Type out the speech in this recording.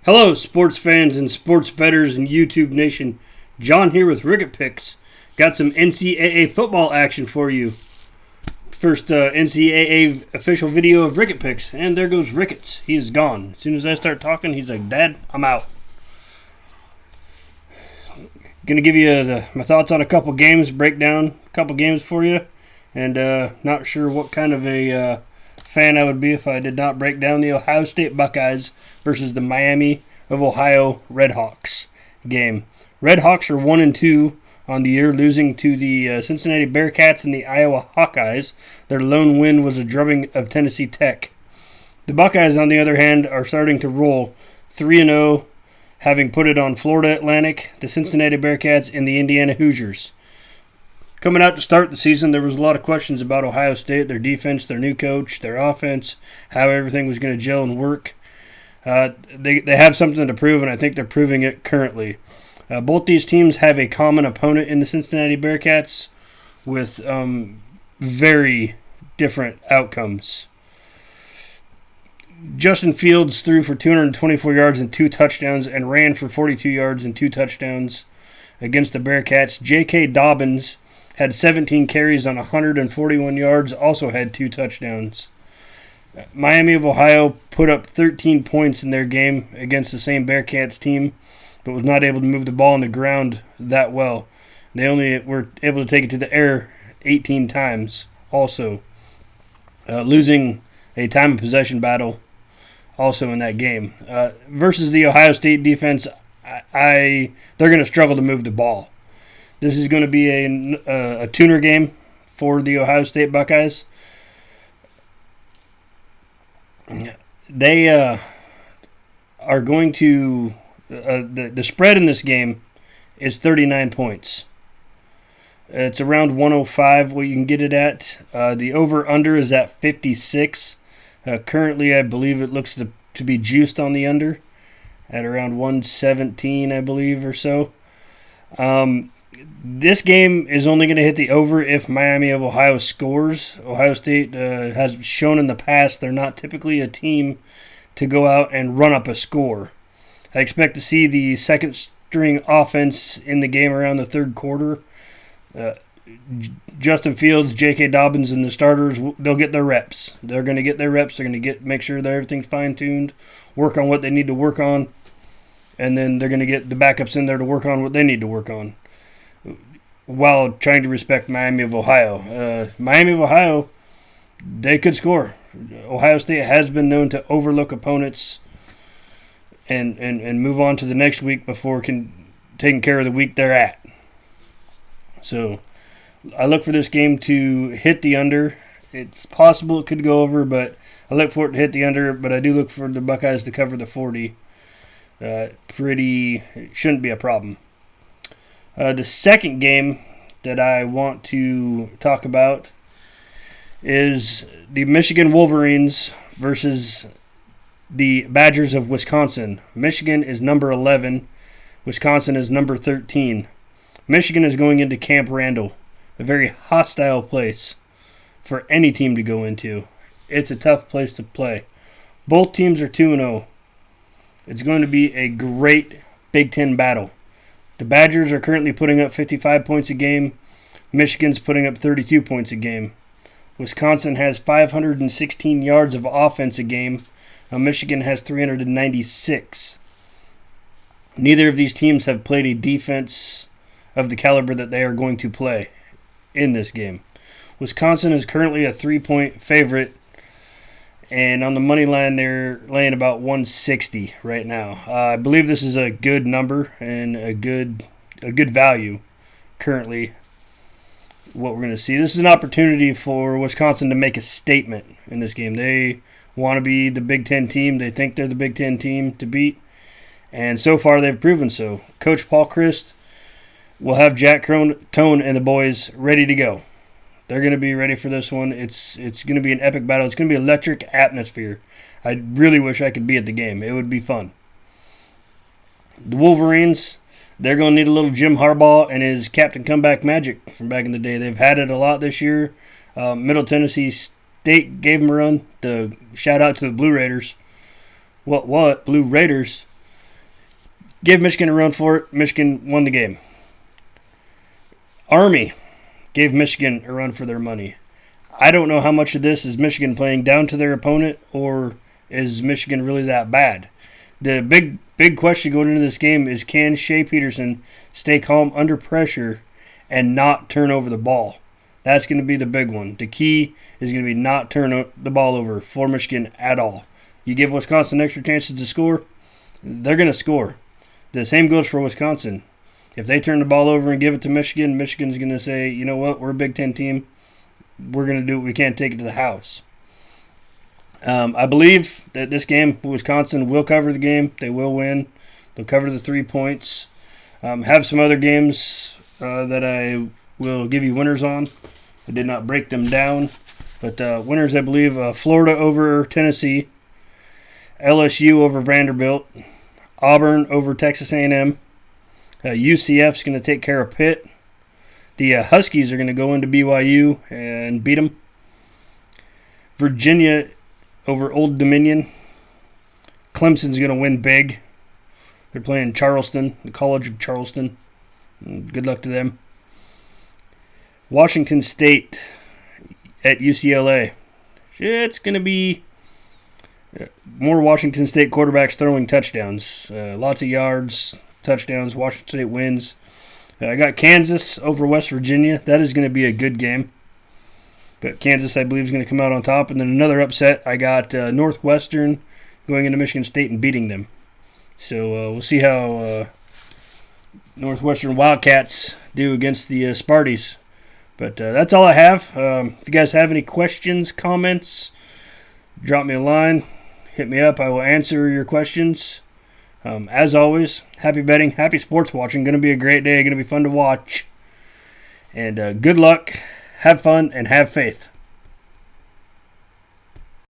Hello, sports fans and sports bettors and YouTube Nation. John here with Ricket Picks. Got some NCAA football action for you. First NCAA official video of Ricket Picks. And there goes Ricketts. He is gone. As soon as I start talking, he's like, Dad, I'm out. Going to give you my thoughts on a couple games, break down a couple games for you. And not sure what kind of a fan I would be if I did not break down the Ohio State Buckeyes versus the Miami of Ohio Redhawks game. Redhawks are 1-2 on the year, losing to the Cincinnati Bearcats and the Iowa Hawkeyes. Their lone win was a drubbing of Tennessee Tech. The Buckeyes, on the other hand, are starting to roll 3-0, having put it on Florida Atlantic, the Cincinnati Bearcats, and the Indiana Hoosiers. Coming out to start the season, there was a lot of questions about Ohio State, their defense, their new coach, their offense, how everything was going to gel and work. They have something to prove, and I think they're proving it currently. Both these teams have a common opponent in the Cincinnati Bearcats with very different outcomes. Justin Fields threw for 224 yards and 2 touchdowns and ran for 42 yards and 2 touchdowns against the Bearcats. J.K. Dobbins had 17 carries on 141 yards, also had 2 touchdowns. Miami of Ohio put up 13 points in their game against the same Bearcats team, but was not able to move the ball on the ground that well. They only were able to take it to the air 18 times, also losing a time of possession battle also in that game. Versus the Ohio State defense, they're going to struggle to move the ball. This is going to be a tuner game for the Ohio State Buckeyes. They are going to the spread in this game is 39 points. It's around 105 what you can get it at. The over-under is at 56. Currently, I believe it looks to be juiced on the under at around 117, I believe, or so. This game is only going to hit the over if Miami of Ohio scores. Ohio State has shown in the past they're not typically a team to go out and run up a score. I expect to see the second-string offense in the game around the third quarter. Justin Fields, J.K. Dobbins, and the starters, they'll get their reps. They're going to get their reps. They're going to make sure that everything's fine-tuned, work on what they need to work on, and then they're going to get the backups in there to work on what they need to work on, while trying to respect Miami of Ohio. Miami of Ohio, they could score. Ohio State has been known to overlook opponents and move on to the next week before taking care of the week they're at. So I look for this game to hit the under. It's possible it could go over, but I look for it to hit the under. But I do look for the Buckeyes to cover the 40. It shouldn't be a problem. The second game that I want to talk about is the Michigan Wolverines versus the Badgers of Wisconsin. Michigan is number 11. Wisconsin is number 13. Michigan is going into Camp Randall, a very hostile place for any team to go into. It's a tough place to play. Both teams are 2-0. It's going to be a great Big Ten battle. The Badgers are currently putting up 55 points a game. Michigan's putting up 32 points a game. Wisconsin has 516 yards of offense a game. Michigan has 396. Neither of these teams have played a defense of the caliber that they are going to play in this game. Wisconsin is currently a 3-point favorite, and on the money line they're laying about 160 right now. I believe this is a good number and a good value currently. What we're going to see, this is an opportunity for Wisconsin to make a statement in this game. They want to be the Big Ten team. They think they're the Big Ten team to beat, and so far they've proven so. Coach Paul Chryst will have Jack Cohn and the boys ready to go. They're going to be ready for this one. It's going to be an epic battle. It's going to be electric atmosphere. I really wish I could be at the game. It would be fun. The Wolverines, they're going to need a little Jim Harbaugh and his Captain Comeback magic from back in the day. They've had it a lot this year. Middle Tennessee State gave them a run. The shout out to the Blue Raiders. What? Blue Raiders. gave Michigan a run for it. Michigan won the game. Army gave Michigan a run for their money. I don't know how much of this is Michigan playing down to their opponent, or is Michigan really that bad? The big question going into this game is, can Shea Peterson stay calm under pressure and not turn over the ball? That's going to be the big one. The key is going to be not turn the ball over for Michigan at all. You give Wisconsin extra chances to score, they're going to score. The same goes for Wisconsin. If they turn the ball over and give it to Michigan, Michigan's going to say, you know what, we're a Big Ten team. We're going to do what we can, take it to the house. I believe that this game, Wisconsin will cover the game. They will win. They'll cover the 3 points. Have some other games that I will give you winners on. I did not break them down. But winners, I believe, Florida over Tennessee, LSU over Vanderbilt, Auburn over Texas A&M. UCF's going to take care of Pitt. The Huskies are going to go into BYU and beat them. Virginia over Old Dominion. Clemson's going to win big. They're playing Charleston, the College of Charleston. Good luck to them. Washington State at UCLA. It's going to be more Washington State quarterbacks throwing touchdowns. Lots of yards, touchdowns. Washington State wins. I got Kansas over West Virginia. That is going to be a good game. But Kansas, I believe, is going to come out on top. And then another upset, I got Northwestern going into Michigan State and beating them. So we'll see how Northwestern Wildcats do against the Sparties. But that's all I have. If you guys have any questions, comments, drop me a line. Hit me up. I will answer your questions. As always, happy betting, happy sports watching. Going to be a great day. Going to be fun to watch. And good luck, have fun, and have faith.